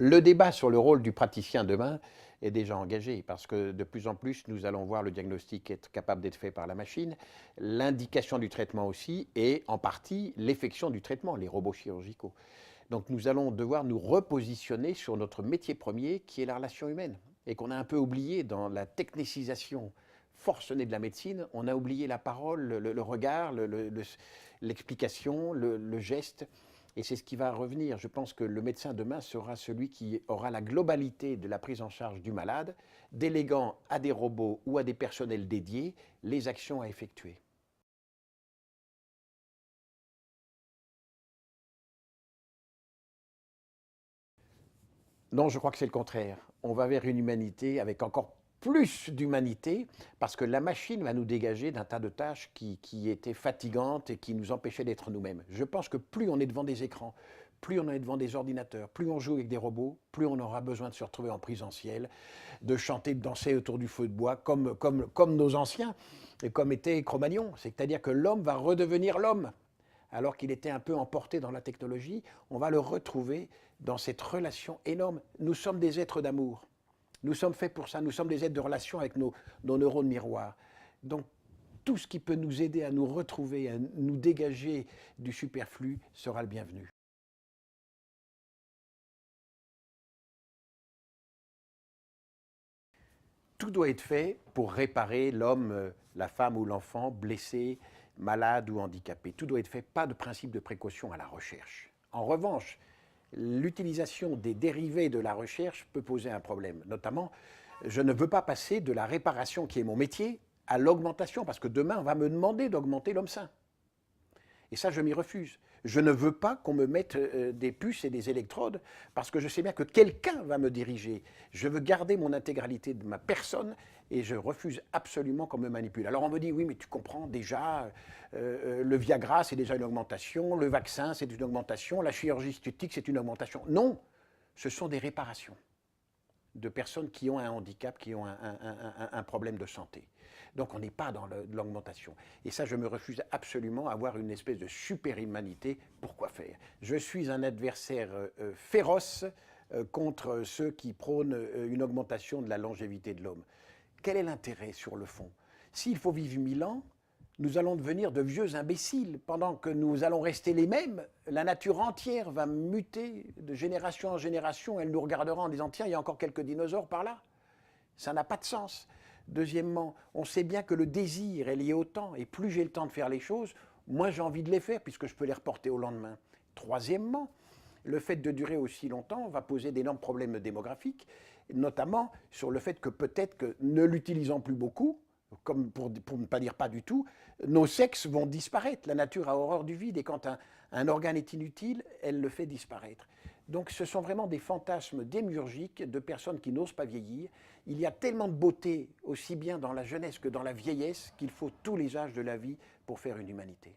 Le débat sur le rôle du praticien demain est déjà engagé parce que de plus en plus, nous allons voir le diagnostic être capable d'être fait par la machine, l'indication du traitement aussi et en partie l'effection du traitement, les robots chirurgicaux. Donc nous allons devoir nous repositionner sur notre métier premier qui est la relation humaine et qu'on a un peu oublié dans la technicisation forcenée de la médecine. On a oublié la parole, le regard, l'explication, le geste. Et c'est ce qui va revenir. Je pense que le médecin demain sera celui qui aura la globalité de la prise en charge du malade, déléguant à des robots ou à des personnels dédiés les actions à effectuer. Non, je crois que c'est le contraire. On va vers une humanité avec encore plus d'humanité parce que la machine va nous dégager d'un tas de tâches qui étaient fatigantes et qui nous empêchaient d'être nous-mêmes. Je pense que plus on est devant des écrans, plus on est devant des ordinateurs, plus on joue avec des robots, plus on aura besoin de se retrouver en présentiel, de chanter, de danser autour du feu de bois comme nos anciens et comme était Cro-Magnon. C'est-à-dire que l'homme va redevenir l'homme alors qu'il était un peu emporté dans la technologie, on va le retrouver dans cette relation énorme. Nous sommes des êtres d'amour. Nous sommes faits pour ça. Nous sommes des êtres de relation avec nos neurones miroirs. Donc, tout ce qui peut nous aider à nous retrouver, à nous dégager du superflu sera le bienvenu. Tout doit être fait pour réparer l'homme, la femme ou l'enfant blessé, malade ou handicapé. Tout doit être fait, pas de principe de précaution à la recherche. En revanche, l'utilisation des dérivés de la recherche peut poser un problème. Notamment, je ne veux pas passer de la réparation, qui est mon métier, à l'augmentation, parce que demain, on va me demander d'augmenter l'homme sain. Et ça, je m'y refuse. Je ne veux pas qu'on me mette des puces et des électrodes parce que je sais bien que quelqu'un va me diriger. Je veux garder mon intégralité de ma personne et je refuse absolument qu'on me manipule. Alors on me dit, oui, mais tu comprends déjà, le Viagra, c'est déjà une augmentation, le vaccin, c'est une augmentation, la chirurgie esthétique, c'est une augmentation. Non, ce sont des réparations de personnes qui ont un handicap, qui ont un problème de santé. Donc on n'est pas dans l'augmentation. Et ça, je me refuse absolument à avoir une espèce de super-humanité. Pourquoi faire? Je suis un adversaire féroce contre ceux qui prônent une augmentation de la longévité de l'homme. Quel est l'intérêt sur le fond? S'il faut vivre 1000 ans, nous allons devenir de vieux imbéciles. Pendant que nous allons rester les mêmes, la nature entière va muter de génération en génération. Elle nous regardera en disant, tiens, il y a encore quelques dinosaures par là. Ça n'a pas de sens. Deuxièmement, on sait bien que le désir est lié au temps. Et plus j'ai le temps de faire les choses, moins j'ai envie de les faire, puisque je peux les reporter au lendemain. Troisièmement, le fait de durer aussi longtemps va poser d'énormes problèmes démographiques, notamment sur le fait que peut-être que ne l'utilisant plus beaucoup, comme pour ne pas dire pas du tout, nos sexes vont disparaître. La nature a horreur du vide et quand un organe est inutile, elle le fait disparaître. Donc ce sont vraiment des fantasmes démiurgiques de personnes qui n'osent pas vieillir. Il y a tellement de beauté, aussi bien dans la jeunesse que dans la vieillesse, qu'il faut tous les âges de la vie pour faire une humanité.